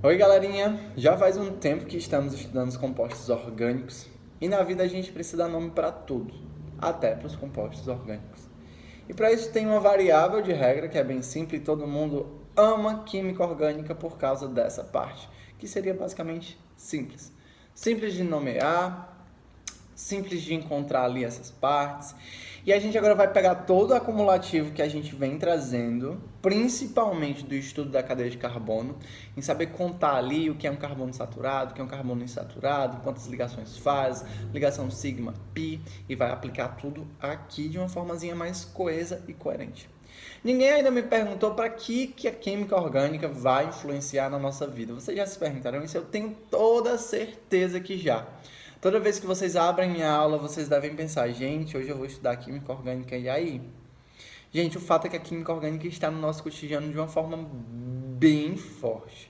Oi, galerinha! Já faz um tempo que estamos estudando os compostos orgânicos e na vida a gente precisa dar nome para tudo, até para os compostos orgânicos. E para isso tem uma variável de regra que é bem simples e todo mundo ama química orgânica por causa dessa parte, que seria basicamente simples. Simples de nomear, simples de encontrar ali essas partes. E a gente agora vai pegar todo o acumulativo que a gente vem trazendo, principalmente do estudo da cadeia de carbono, em saber contar ali o que é um carbono saturado, o que é um carbono insaturado, quantas ligações faz, ligação sigma, pi, e vai aplicar tudo aqui de uma formazinha mais coesa e coerente. Ninguém ainda me perguntou para que a química orgânica vai influenciar na nossa vida. Vocês já se perguntaram isso? Eu tenho toda certeza que já. Toda vez que vocês abrem minha aula, vocês devem pensar, gente, hoje eu vou estudar química orgânica, e aí? Gente, o fato é que a química orgânica está no nosso cotidiano de uma forma bem forte.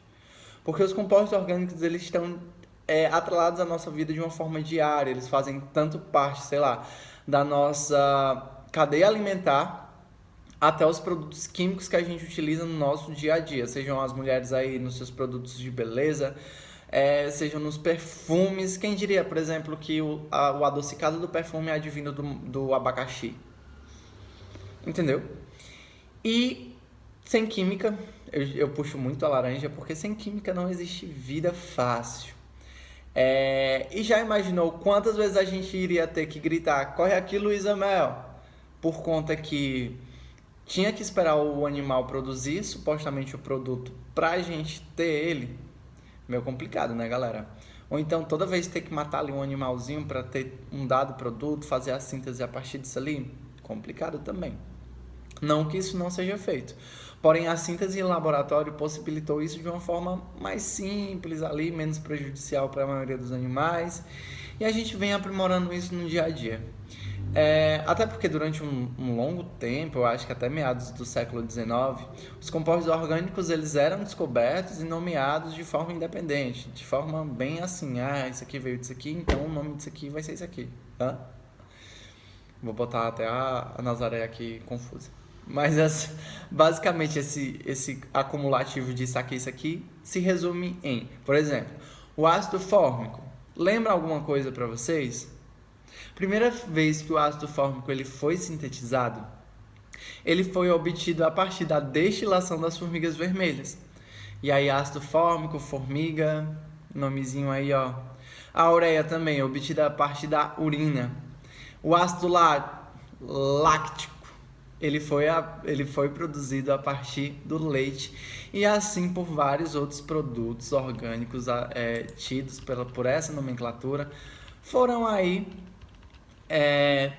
Porque os compostos orgânicos, eles estão atrelados à nossa vida de uma forma diária. Eles fazem tanto parte, sei lá, da nossa cadeia alimentar até os produtos químicos que a gente utiliza no nosso dia a dia, sejam as mulheres aí nos seus produtos de beleza, sejam nos perfumes. Quem diria, por exemplo, que o adocicado do perfume é advindo do abacaxi? Entendeu? E sem química, eu puxo muito a laranja, porque sem química não existe vida fácil. E já imaginou quantas vezes a gente iria ter que gritar, corre aqui, Luísa Mel, por conta que tinha que esperar o animal produzir supostamente o produto pra gente ter ele? Meio complicado, né, galera? Ou então toda vez ter que matar ali um animalzinho para ter um dado produto, fazer a síntese a partir disso ali? Complicado também. Não que isso não seja feito. Porém, a síntese em laboratório possibilitou isso de uma forma mais simples ali, menos prejudicial para a maioria dos animais. E a gente vem aprimorando isso no dia a dia. Até porque durante um longo tempo, eu acho que até meados do século XIX, os compostos orgânicos eles eram descobertos e nomeados de forma independente, de forma bem assim, isso aqui veio disso aqui, então o nome disso aqui vai ser isso aqui. Hã? Vou botar até a Nazaré aqui confusa. Mas basicamente esse acumulativo de isso aqui se resume em, por exemplo, o ácido fórmico. Lembra alguma coisa para vocês? Primeira vez que o ácido fórmico ele foi sintetizado, ele foi obtido a partir da destilação das formigas vermelhas. E aí ácido fórmico, formiga, nomezinho aí, ó. A ureia também, obtida a partir da urina. O ácido láctico, ele foi produzido a partir do leite e assim por vários outros produtos orgânicos tidos por essa nomenclatura foram aí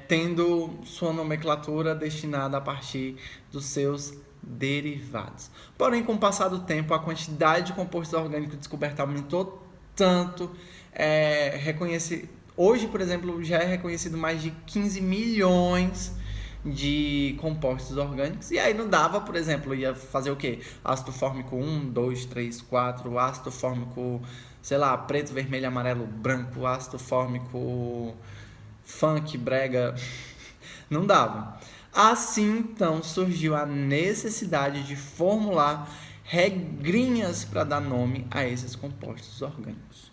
tendo sua nomenclatura destinada a partir dos seus derivados. Porém, com o passar do tempo, a quantidade de compostos orgânicos descoberta aumentou tanto, hoje, por exemplo, já é reconhecido mais de 15 milhões de compostos orgânicos, e aí não dava, por exemplo, ia fazer o quê? Ácido fórmico 1, 2, 3, 4, ácido fórmico, sei lá, preto, vermelho, amarelo, branco, ácido fórmico funk, brega, não dava. Assim, então, surgiu a necessidade de formular regrinhas para dar nome a esses compostos orgânicos.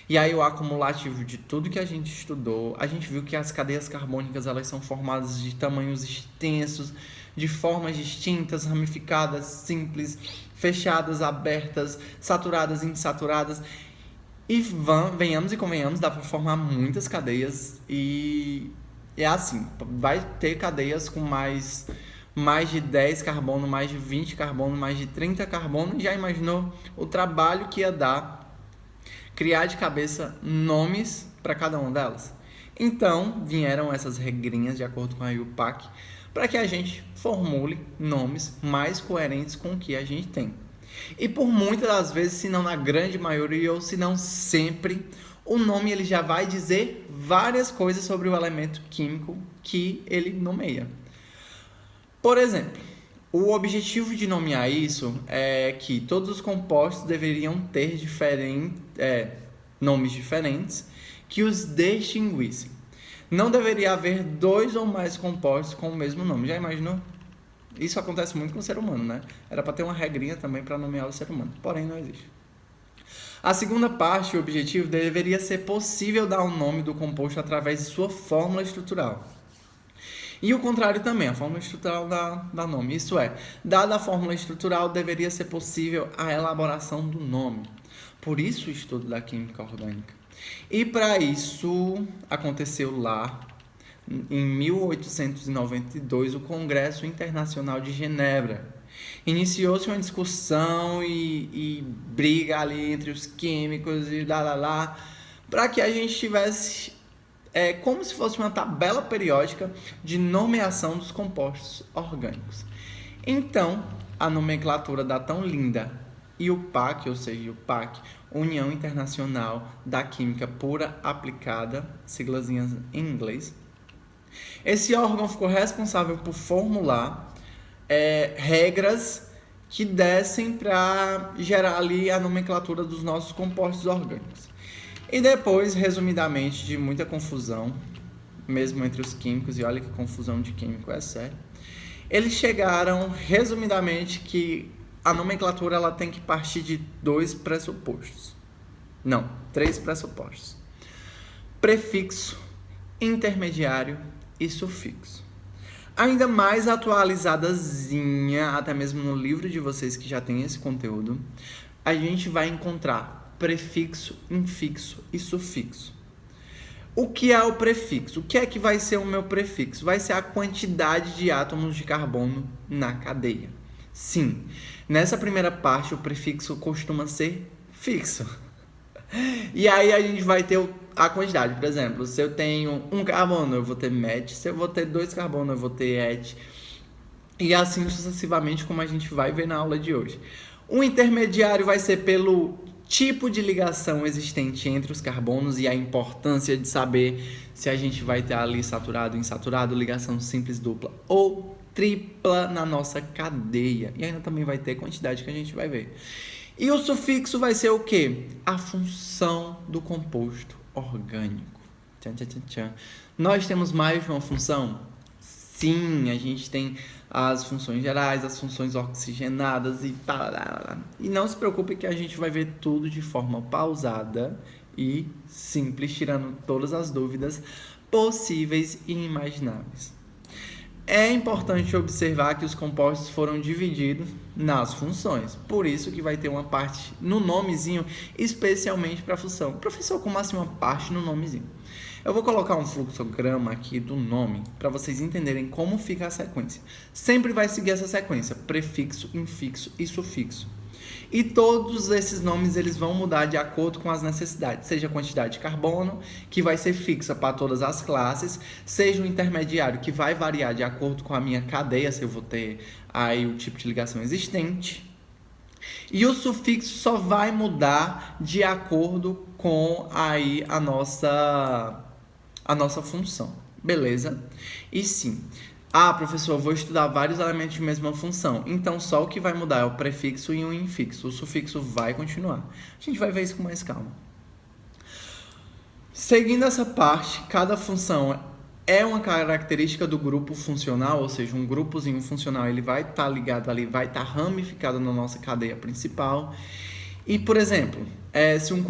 E aí o acumulativo de tudo que a gente estudou, a gente viu que as cadeias carbônicas elas são formadas de tamanhos extensos, de formas distintas, ramificadas, simples, fechadas, abertas, saturadas, insaturadas. E venhamos e convenhamos, dá para formar muitas cadeias e é assim, vai ter cadeias com mais de 10 carbono, mais de 20 carbono, mais de 30 carbono. Já imaginou o trabalho que ia dar criar de cabeça nomes para cada uma delas? Então, vieram essas regrinhas de acordo com a IUPAC para que a gente formule nomes mais coerentes com o que a gente tem. E por muitas das vezes, se não na grande maioria ou se não sempre, o nome ele já vai dizer várias coisas sobre o elemento químico que ele nomeia. Por exemplo, o objetivo de nomear isso é que todos os compostos deveriam ter nomes diferentes que os distinguissem. Não deveria haver dois ou mais compostos com o mesmo nome. Já imaginou? Isso acontece muito com o ser humano, né? Era para ter uma regrinha também para nomear o ser humano, porém não existe. A segunda parte, o objetivo, deveria ser possível dar o nome do composto através de sua fórmula estrutural. E o contrário também, a fórmula estrutural dá nome. Isso é, dada a fórmula estrutural, deveria ser possível a elaboração do nome. Por isso o estudo da química orgânica. E para isso aconteceu lá, em 1892, o Congresso Internacional de Genebra. Iniciou-se uma discussão e briga ali entre os químicos e para que a gente tivesse como se fosse uma tabela periódica de nomeação dos compostos orgânicos. Então, a nomenclatura da tão linda IUPAC, ou seja, IUPAC, União Internacional da Química Pura Aplicada, siglazinhas em inglês. Esse órgão ficou responsável por formular regras que dessem para gerar ali a nomenclatura dos nossos compostos orgânicos. E depois, resumidamente, de muita confusão, mesmo entre os químicos, e olha que confusão de químico é sério, eles chegaram, resumidamente, que a nomenclatura ela tem que partir de 2 pressupostos. Não, 3 pressupostos. Prefixo, intermediário e sufixo. Ainda mais atualizadazinha, até mesmo no livro de vocês que já tem esse conteúdo, a gente vai encontrar prefixo, infixo e sufixo. O que é o prefixo? O que é que vai ser o meu prefixo? Vai ser a quantidade de átomos de carbono na cadeia. Sim, nessa primeira parte o prefixo costuma ser fixo. E aí a gente vai ter a quantidade. Por exemplo, se eu tenho 1 carbono, eu vou ter met. Se eu vou ter 2 carbono, eu vou ter et. E assim sucessivamente, como a gente vai ver na aula de hoje. O intermediário vai ser pelo tipo de ligação existente entre os carbonos e a importância de saber se a gente vai ter ali saturado, insaturado, ligação simples, dupla ou tripla na nossa cadeia. E ainda também vai ter quantidade que a gente vai ver. E o sufixo vai ser o quê? A função do composto orgânico. Tchan, tchan, tchan, tchan. Nós temos mais de uma função? Sim, a gente tem as funções gerais, as funções oxigenadas e tal. E não se preocupe que a gente vai ver tudo de forma pausada e simples, tirando todas as dúvidas possíveis e imagináveis. É importante observar que os compostos foram divididos nas funções. Por isso que vai ter uma parte no nomezinho especialmente para a função. Professor, como assim uma parte no nomezinho? Eu vou colocar um fluxograma aqui do nome para vocês entenderem como fica a sequência. Sempre vai seguir essa sequência, prefixo, infixo e sufixo. E todos esses nomes eles vão mudar de acordo com as necessidades, seja a quantidade de carbono, que vai ser fixa para todas as classes, seja o intermediário, que vai variar de acordo com a minha cadeia, se eu vou ter aí o tipo de ligação existente. E o sufixo só vai mudar de acordo com aí a nossa função, beleza? E sim, professor, eu vou estudar vários elementos de mesma função, então só o que vai mudar é o prefixo e o infixo, o sufixo vai continuar. A gente vai ver isso com mais calma. Seguindo essa parte, cada função é uma característica do grupo funcional, ou seja, um grupozinho funcional, ele vai estar ligado ali, vai estar ramificado na nossa cadeia principal. E, por exemplo, se um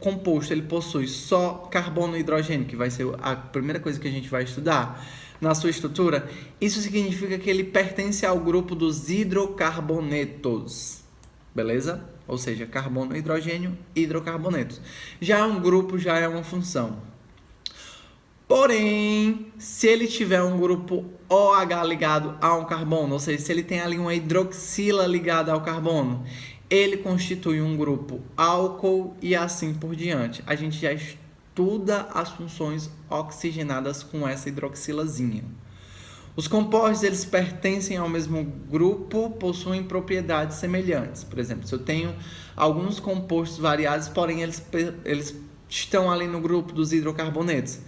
composto ele possui só carbono e hidrogênio, que vai ser a primeira coisa que a gente vai estudar na sua estrutura, isso significa que ele pertence ao grupo dos hidrocarbonetos, beleza? Ou seja, carbono, hidrogênio, hidrocarbonetos. Já é um grupo, já é uma função. Porém, se ele tiver um grupo OH ligado a um carbono, ou seja, se ele tem ali uma hidroxila ligada ao carbono, ele constitui um grupo álcool e assim por diante. A gente já estuda as funções oxigenadas com essa hidroxilazinha. Os compostos, eles pertencem ao mesmo grupo, possuem propriedades semelhantes. Por exemplo, se eu tenho alguns compostos variados, porém eles estão ali no grupo dos hidrocarbonetos,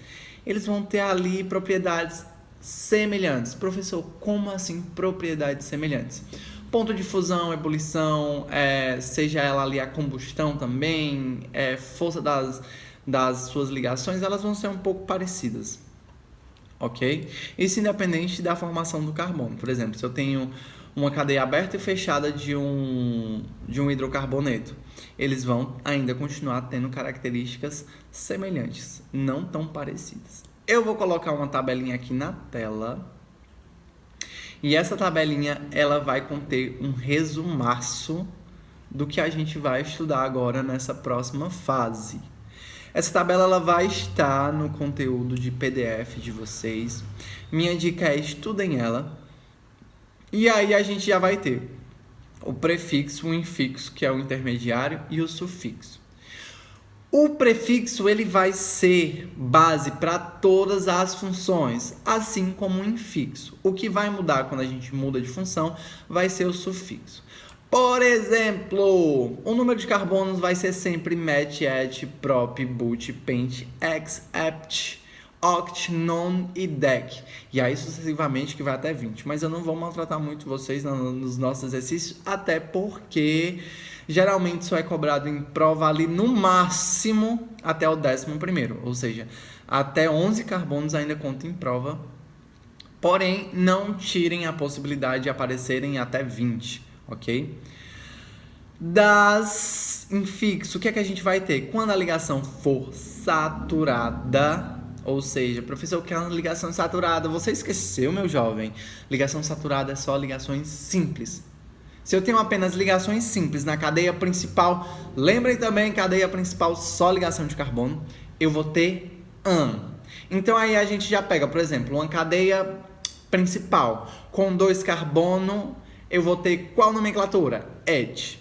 eles vão ter ali propriedades semelhantes. Professor, como assim propriedades semelhantes? Ponto de fusão, ebulição, seja ela ali a combustão também, força das suas ligações, elas vão ser um pouco parecidas, ok? Isso independente da formação do carbono. Por exemplo, se eu tenho uma cadeia aberta e fechada de um hidrocarboneto. Eles vão ainda continuar tendo características semelhantes, não tão parecidas. Eu vou colocar uma tabelinha aqui na tela. E essa tabelinha, ela vai conter um resumaço do que a gente vai estudar agora nessa próxima fase. Essa tabela ela vai estar no conteúdo de PDF de vocês. Minha dica é estudem ela. E aí a gente já vai ter o prefixo, o infixo, que é o intermediário, e o sufixo. O prefixo ele vai ser base para todas as funções, assim como o infixo. O que vai mudar quando a gente muda de função vai ser o sufixo. Por exemplo, o número de carbonos vai ser sempre met, et, prop, but, pent, ex, apt, oct, non e dec. E aí sucessivamente que vai até 20. Mas eu não vou maltratar muito vocês nos nossos exercícios, até porque geralmente isso é cobrado em prova ali no máximo até o 11º. Ou seja, até 11 carbonos ainda conta em prova. Porém, não tirem a possibilidade de aparecerem até 20, ok? Das infixo, o que é que a gente vai ter? Quando a ligação for saturada, ou seja, professor, que é uma ligação saturada? Você esqueceu, meu jovem? Ligação saturada é só ligações simples. Se eu tenho apenas ligações simples na cadeia principal, lembrem também, cadeia principal só ligação de carbono, eu vou ter an. Então aí a gente já pega, por exemplo, uma cadeia principal com 2 carbono, eu vou ter qual nomenclatura? Et.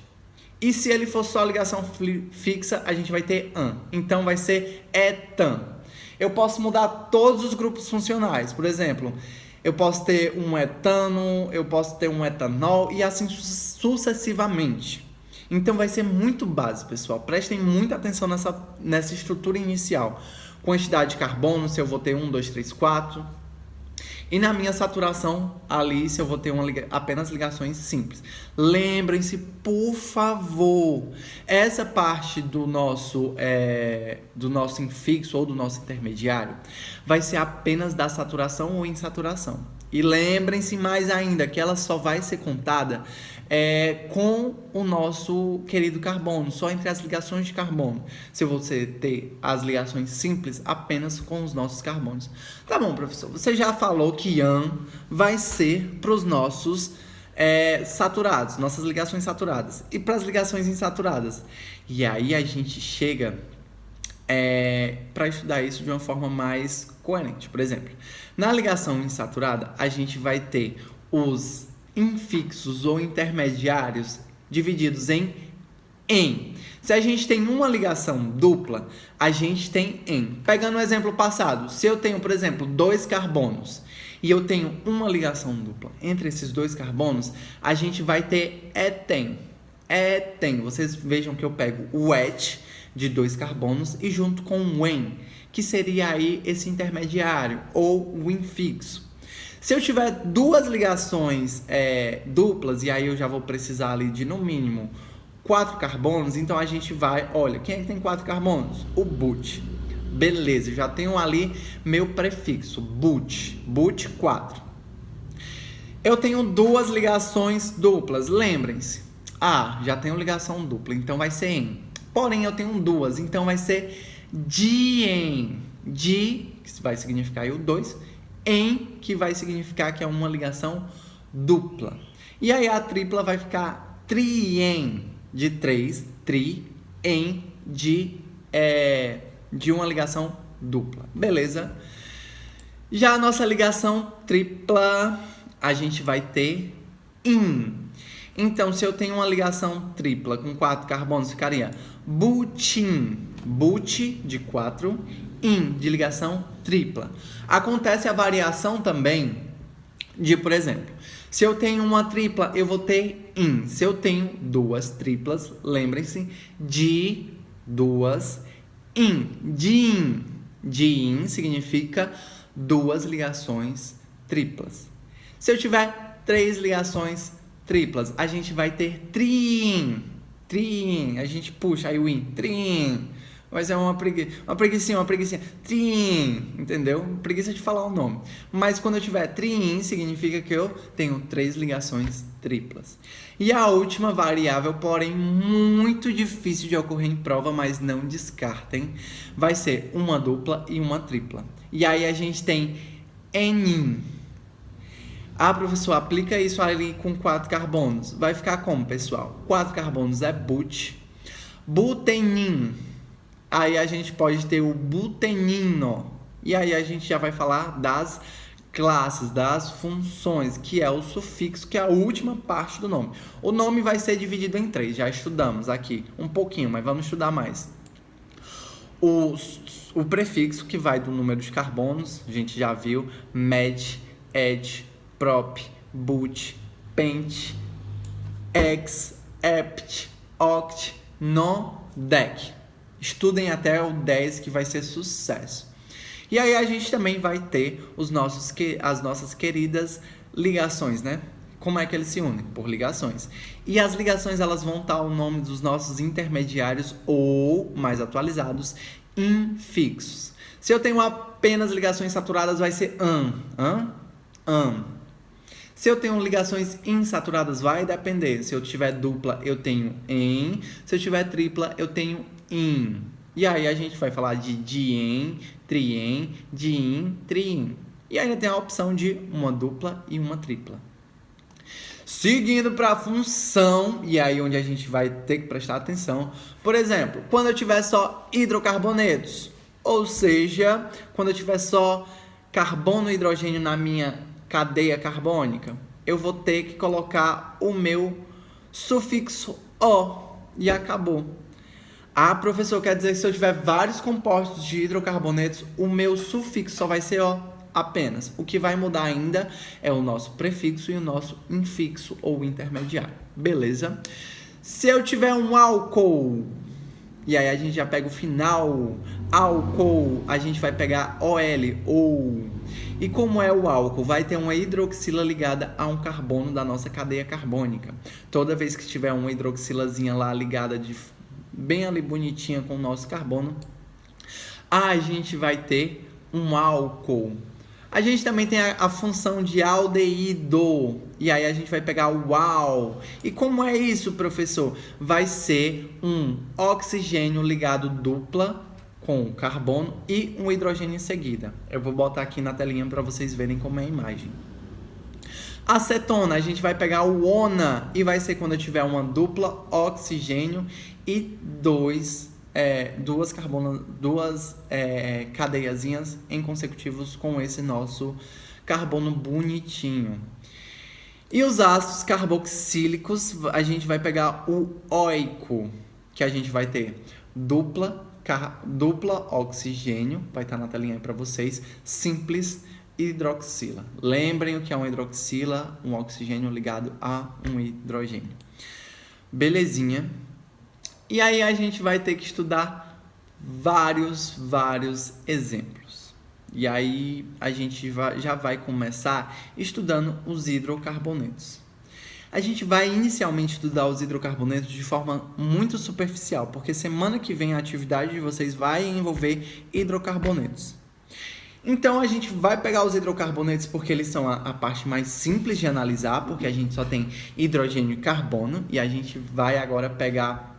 E se ele for só ligação fixa, a gente vai ter an. Então vai ser etan. Eu posso mudar todos os grupos funcionais. Por exemplo, eu posso ter um etano, eu posso ter um etanol e assim sucessivamente. Então vai ser muito básico, pessoal. Prestem muita atenção nessa estrutura inicial. Quantidade de carbono, se eu vou ter 1, 2, 3, 4. E na minha saturação ali, se eu vou ter apenas ligações simples. Lembrem-se, por favor, essa parte do nosso infixo ou do nosso intermediário vai ser apenas da saturação ou insaturação. E lembrem-se mais ainda que ela só vai ser contada com o nosso querido carbono, só entre as ligações de carbono. Se você ter as ligações simples apenas com os nossos carbonos. Tá bom, professor, você já falou que an vai ser para os nossos saturados, nossas ligações saturadas. E para as ligações insaturadas? E aí a gente chega para estudar isso de uma forma mais coerente. Por exemplo, na ligação insaturada, a gente vai ter os infixos ou intermediários divididos em. Se a gente tem uma ligação dupla, a gente tem em. Pegando o exemplo passado, se eu tenho, por exemplo, 2 carbonos e eu tenho uma ligação dupla entre esses 2 carbonos, a gente vai ter eten. Vocês vejam que eu pego o et de 2 carbonos e junto com o en, que seria aí esse intermediário ou o infixo. Se eu tiver 2 ligações duplas, e aí eu já vou precisar ali de no mínimo 4 carbonos, então a gente vai, olha, quem é que tem 4 carbonos? O but. Beleza, eu já tenho ali meu prefixo, but 4. Eu tenho 2 ligações duplas, lembrem-se. Já tenho ligação dupla, então vai ser en. Porém, eu tenho 2, então vai ser dien. Di, que vai significar aí o 2, en, que vai significar que é uma ligação dupla. E aí a tripla vai ficar trien, de 3, tri, en, de uma ligação dupla. Beleza? Já a nossa ligação tripla, a gente vai ter in. Então, se eu tenho uma ligação tripla com 4 carbonos, ficaria butin, but de 4, in, de ligação tripla. Acontece a variação também de, por exemplo, se eu tenho uma tripla, eu vou ter in. Se eu tenho 2 triplas, lembrem-se, de 2 in. De in significa 2 ligações triplas. Se eu tiver 3 ligações triplas, a gente vai ter trien. A gente puxa aí o in, trien. Mas é uma preguicinha. Triin, entendeu? Preguiça de falar o nome. Mas quando eu tiver triin, significa que eu tenho 3 ligações triplas. E a última variável, porém muito difícil de ocorrer em prova, mas não descartem, vai ser uma dupla e uma tripla. E aí a gente tem enin. Ah, professor, aplica isso ali com 4 carbonos. Vai ficar como, pessoal? 4 carbonos é but. Butenin. Aí a gente pode ter o butenino. E aí a gente já vai falar das classes, das funções, que é o sufixo, que é a última parte do nome. O nome vai ser dividido em 3. Já estudamos aqui um pouquinho, mas vamos estudar mais. O prefixo, que vai do número de carbonos, a gente já viu. Med, ed, prop, but, pent, ex, ept, oct, no, dec. Estudem até o 10, que vai ser sucesso. E aí a gente também vai ter as nossas queridas ligações, né? Como é que eles se unem? Por ligações. E as ligações, elas vão estar o nome dos nossos intermediários ou, mais atualizados, infixos. Se eu tenho apenas ligações saturadas, vai ser an. Se eu tenho ligações insaturadas, vai depender. Se eu tiver dupla, eu tenho em. Se eu tiver tripla, eu tenho in. E aí a gente vai falar de dien, trien, diin, triin. E ainda tem a opção de uma dupla e uma tripla. Seguindo para a função, e aí onde a gente vai ter que prestar atenção. Por exemplo, quando eu tiver só hidrocarbonetos, ou seja, quando eu tiver só carbono e hidrogênio na minha cadeia carbônica, eu vou ter que colocar o meu sufixo O e acabou. Ah, professor, quer dizer que se eu tiver vários compostos de hidrocarbonetos, o meu sufixo só vai ser O apenas. O que vai mudar ainda é o nosso prefixo e o nosso infixo ou intermediário. Beleza? Se eu tiver um álcool, e aí a gente já pega o final, álcool, a gente vai pegar OL, ou. E como é o álcool? Vai ter uma hidroxila ligada a um carbono da nossa cadeia carbônica. Toda vez que tiver uma hidroxilazinha lá ligada bem ali bonitinha com o nosso carbono, a gente vai ter um álcool. A gente também tem a função de aldeído. E aí a gente vai pegar o al. E como é isso, professor? Vai ser um oxigênio ligado dupla com carbono e um hidrogênio em seguida. Eu vou botar aqui na telinha para vocês verem como é a imagem. Acetona, a gente vai pegar o ona e vai ser quando eu tiver uma dupla oxigênio e duas cadeiazinhas em consecutivos com esse nosso carbono bonitinho. E os ácidos carboxílicos, a gente vai pegar o oico, que a gente vai ter dupla oxigênio, vai estar na telinha aí para vocês, simples hidroxila. Lembrem o que é uma hidroxila, um oxigênio ligado a um hidrogênio. Belezinha. E aí a gente vai ter que estudar vários exemplos. E aí a gente já vai começar estudando os hidrocarbonetos. A gente vai inicialmente estudar os hidrocarbonetos de forma muito superficial, porque semana que vem a atividade de vocês vai envolver hidrocarbonetos. Então a gente vai pegar os hidrocarbonetos porque eles são a parte mais simples de analisar, porque a gente só tem hidrogênio e carbono, e a gente vai agora pegar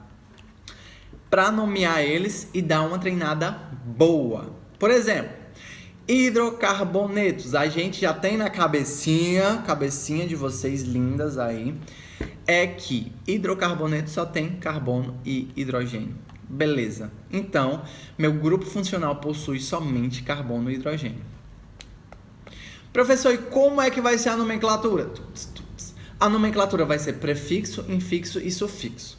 para nomear eles e dar uma treinada boa. Por exemplo, hidrocarbonetos, a gente já tem na cabecinha de vocês lindas aí, é que hidrocarboneto só tem carbono e hidrogênio. Beleza. Então, meu grupo funcional possui somente carbono e hidrogênio. Professor, e como é que vai ser a nomenclatura? A nomenclatura vai ser prefixo, infixo e sufixo.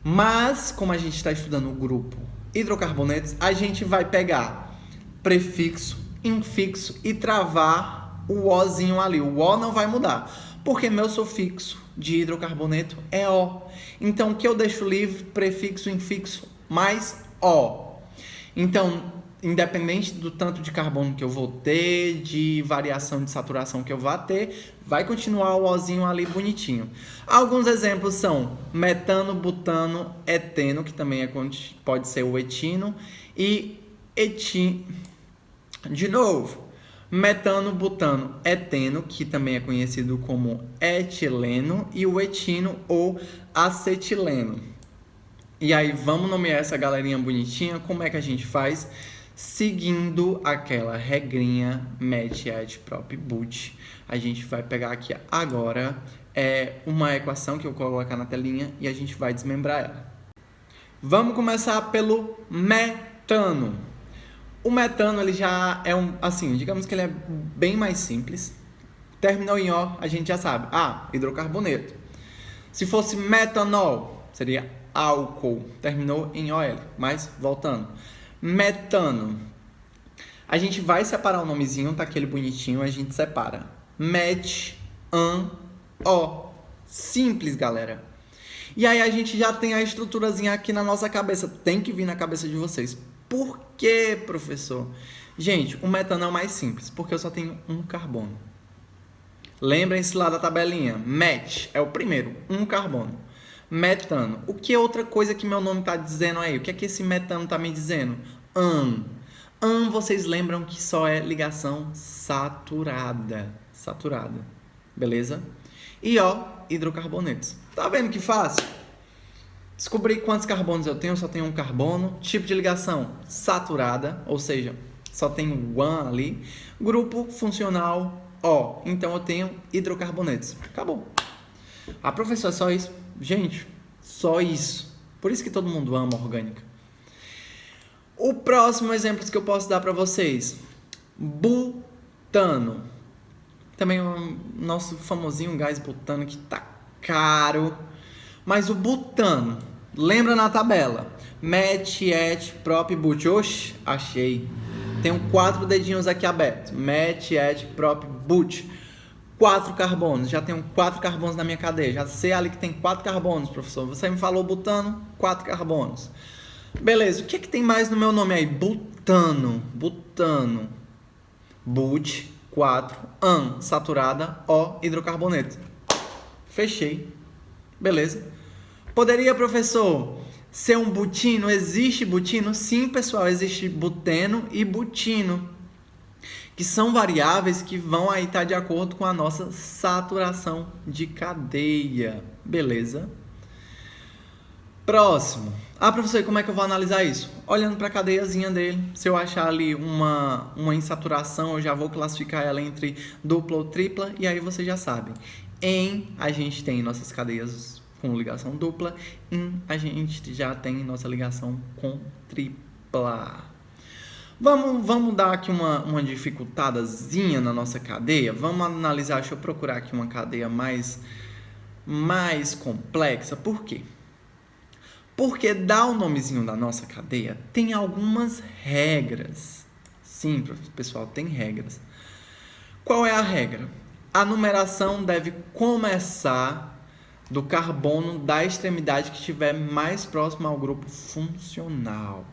Mas, como a gente está estudando o grupo hidrocarbonetos, a gente vai pegar prefixo, infixo e travar o Ozinho ali. O O não vai mudar, porque meu sufixo de hidrocarboneto é O. Então, o que eu deixo livre? Prefixo, infixo, mais O. Então, independente do tanto de carbono que eu vou ter, de variação de saturação que eu vou ter, Vai continuar o ozinho ali bonitinho. Alguns exemplos são metano, butano, eteno, que também pode ser o etino, e etino. De novo, metano, butano, eteno, que também é conhecido como etileno, e o etino ou acetileno. E aí, vamos nomear essa galerinha bonitinha. Como é que a gente faz? Seguindo aquela regrinha MET, ET, PROP, BUT. A gente vai pegar aqui agora uma equação que eu vou colocar na telinha e a gente vai desmembrar ela. Vamos começar pelo metano. O metano, ele já é digamos que ele é bem mais simples. Terminou em O, a gente já sabe. Hidrocarboneto. Se fosse metanol, seria álcool. Terminou em OL. Mas, voltando. Metano. A gente vai separar o nomezinho, tá aquele bonitinho, a gente separa. Met-an-o. Simples, galera. E aí a gente já tem a estruturazinha aqui na nossa cabeça. Tem que vir na cabeça de vocês. Por quê, professor? Gente, o metano é o mais simples, porque eu só tenho um carbono. Lembrem-se lá da tabelinha. Met é o primeiro, um carbono. Metano. O que é outra coisa que meu nome está dizendo aí? O que é que esse metano está me dizendo? An, vocês lembram que só é ligação saturada. Saturada. Beleza? E hidrocarbonetos. Tá vendo que fácil? Descobri quantos carbonos eu tenho. Só tenho um carbono. Tipo de ligação saturada. Ou seja, só tenho one ali. Grupo funcional O. Então eu tenho hidrocarbonetos. Acabou. Professor, é só isso? Gente, só isso. Por isso que todo mundo ama orgânica. O próximo exemplo que eu posso dar para vocês. Butano. Também o nosso famosinho gás butano que tá caro. Mas o butano, lembra na tabela? MET, ET, PROP, BUT. Oxi, achei. Tenho 4 dedinhos aqui abertos. MET, ET, PROP, BUT. 4 carbonos. Já tenho 4 carbonos na minha cadeia. Já sei ali que tem 4 carbonos, professor. Você me falou butano, 4 carbonos. Beleza, o que é que tem mais no meu nome aí? Butano. Butano. BUT, 4. An, saturada. O, hidrocarboneto. Fechei. Beleza. Poderia, professor, ser um butino? Existe butino? Sim, pessoal. Existe buteno e butino, que são variáveis que vão aí estar de acordo com a nossa saturação de cadeia. Beleza? Próximo. Professor, como é que eu vou analisar isso? Olhando para a cadeiazinha dele. Se eu achar ali uma insaturação, eu já vou classificar ela entre dupla ou tripla. E aí vocês já sabem. A gente tem nossas cadeias com ligação dupla. A gente já tem nossa ligação com tripla. Vamos dar aqui uma dificultadazinha na nossa cadeia. Vamos analisar, deixa eu procurar aqui uma cadeia mais complexa. Por quê? Porque dar o nomezinho da nossa cadeia tem algumas regras. Sim, pessoal, tem regras. Qual é a regra? A numeração deve começar do carbono da extremidade que estiver mais próximo ao grupo funcional.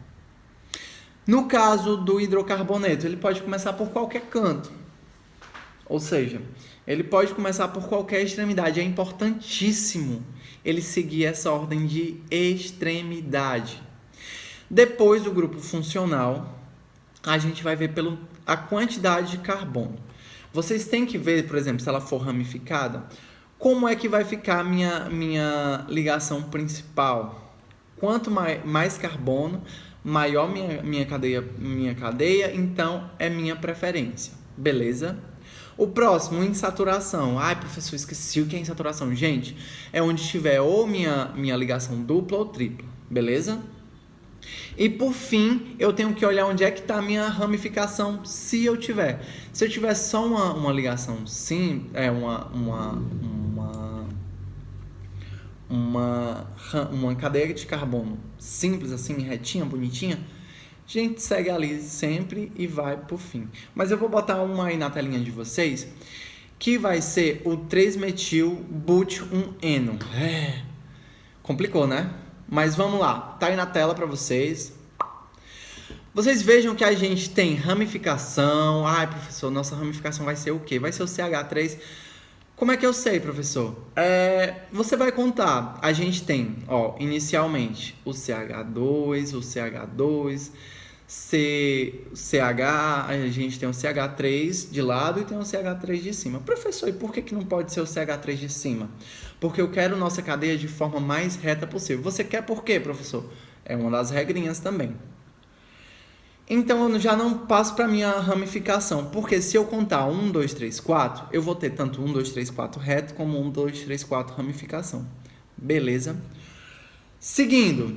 No caso do hidrocarboneto, ele pode começar por qualquer canto. Ou seja, ele pode começar por qualquer extremidade. É importantíssimo ele seguir essa ordem de extremidade. Depois do grupo funcional, a gente vai ver a quantidade de carbono. Vocês têm que ver, por exemplo, se ela for ramificada, como é que vai ficar a minha ligação principal. Quanto mais carbono, maior minha cadeia, então é minha preferência. Beleza? O próximo, insaturação. Professor, esqueci o que é insaturação. Gente, é onde tiver ou minha ligação dupla ou tripla. Beleza? E por fim, eu tenho que olhar onde é que está a minha ramificação, se eu tiver. Se eu tiver só uma ligação, sim, uma cadeia de carbono simples assim, retinha, bonitinha, a gente segue ali sempre e vai pro fim. Mas eu vou botar uma aí na telinha de vocês, que vai ser o 3-metil-but-1-eno. Complicou, né? Mas vamos lá, tá aí na tela para vocês. Vocês vejam que a gente tem ramificação. Professor, nossa ramificação vai ser o quê? Vai ser o CH3. Como é que eu sei, professor? Você vai contar. A gente tem, inicialmente o CH2, o CH2, CH, a gente tem o CH3 de lado e tem o CH3 de cima. Professor, e por que não pode ser o CH3 de cima? Porque eu quero nossa cadeia de forma mais reta possível. Você quer por quê, professor? É uma das regrinhas também. Então eu já não passo para minha ramificação, porque se eu contar 1, 2, 3, 4, eu vou ter tanto 1, 2, 3, 4 reto, como 1, 2, 3, 4 ramificação. Beleza? Seguindo,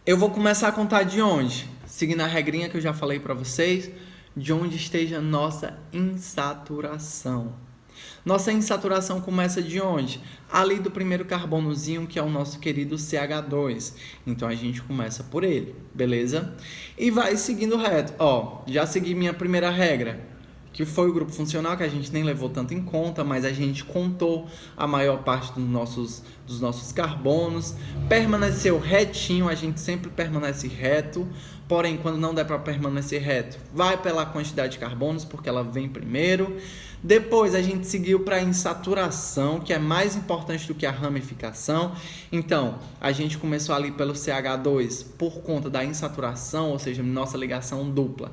eu vou começar a contar de onde? Seguindo a regrinha que eu já falei para vocês, de onde esteja nossa insaturação. Nossa insaturação começa de onde? Ali do primeiro carbonozinho, que é o nosso querido CH2. Então a gente começa por ele, beleza? E vai seguindo reto. Já segui minha primeira regra, que foi o grupo funcional, que a gente nem levou tanto em conta, mas a gente contou a maior parte dos nossos carbonos. Permaneceu retinho, a gente sempre permanece reto. Porém, quando não der para permanecer reto, vai pela quantidade de carbonos, porque ela vem primeiro. Depois a gente seguiu para a insaturação, que é mais importante do que a ramificação. Então, a gente começou ali pelo CH2 por conta da insaturação, ou seja, nossa ligação dupla.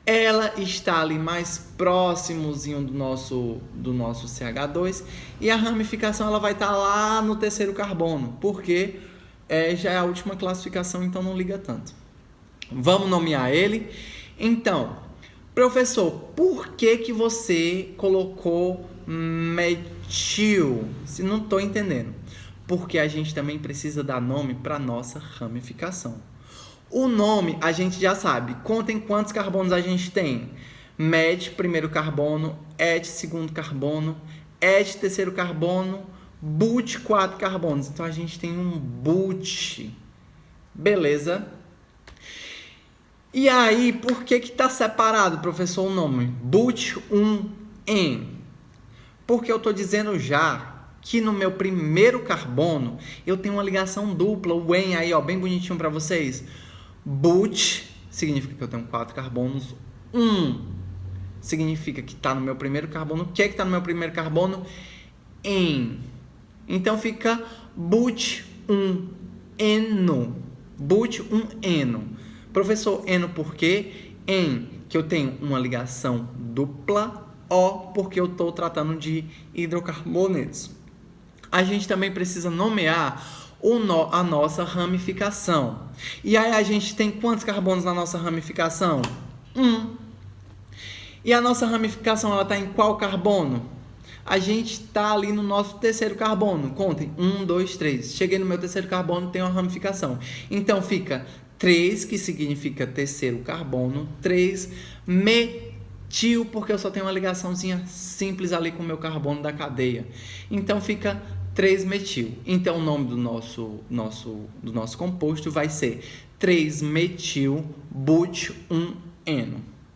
Ela está ali mais próximozinho do nosso CH2, e a ramificação ela vai estar lá no terceiro carbono, porque já é a última classificação, então não liga tanto. Vamos nomear ele. Então, professor, por que você colocou metil? Se não estou entendendo. Porque a gente também precisa dar nome para nossa ramificação. O nome a gente já sabe. Contem quantos carbonos a gente tem. Met, primeiro carbono. Et, segundo carbono. Et, terceiro carbono. But, 4 carbonos. Então a gente tem um but. Beleza? E aí, por que está separado, professor, o nome? But 1N. Porque eu estou dizendo já que no meu primeiro carbono eu tenho uma ligação dupla, o N aí, bem bonitinho para vocês. But significa que eu tenho 4 carbonos. 1 significa que está no meu primeiro carbono. O que está no meu primeiro carbono? N. Então fica but 1N. But 1N. Professor, eno por quê? En, que eu tenho uma ligação dupla. O, porque eu estou tratando de hidrocarbonetos. A gente também precisa nomear a nossa ramificação. E aí a gente tem quantos carbonos na nossa ramificação? 1. E a nossa ramificação, ela está em qual carbono? A gente está ali no nosso terceiro carbono. Contem, 1, 2, 3. Cheguei no meu terceiro carbono, tem uma ramificação. Então fica 3, que significa terceiro carbono, 3 metil, porque eu só tenho uma ligaçãozinha simples ali com o meu carbono da cadeia. Então fica 3 metil. Então o nome do nosso composto vai ser 3 metil but 1N.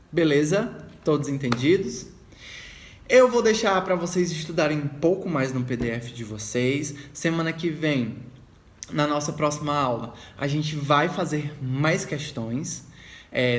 Beleza? Todos entendidos? Eu vou deixar para vocês estudarem um pouco mais no PDF de vocês. Semana que vem, na nossa próxima aula, a gente vai fazer mais questões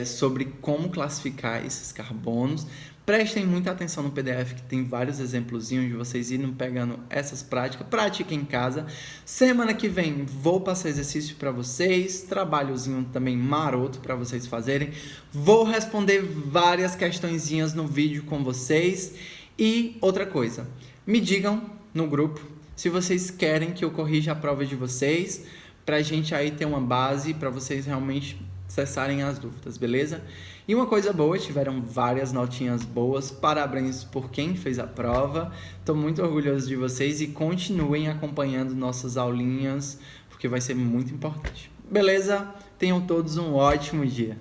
sobre como classificar esses carbonos. Prestem muita atenção no PDF, que tem vários exemplozinhos de vocês irem pegando essas práticas. Pratiquem em casa. Semana que vem vou passar exercício para vocês, trabalhozinho também maroto para vocês fazerem. Vou responder várias questõezinhas no vídeo com vocês. E outra coisa, me digam no grupo se vocês querem que eu corrija a prova de vocês, pra gente aí ter uma base, para vocês realmente cessarem as dúvidas, beleza? E uma coisa boa, tiveram várias notinhas boas, parabéns por quem fez a prova, estou muito orgulhoso de vocês e continuem acompanhando nossas aulinhas, porque vai ser muito importante. Beleza? Tenham todos um ótimo dia.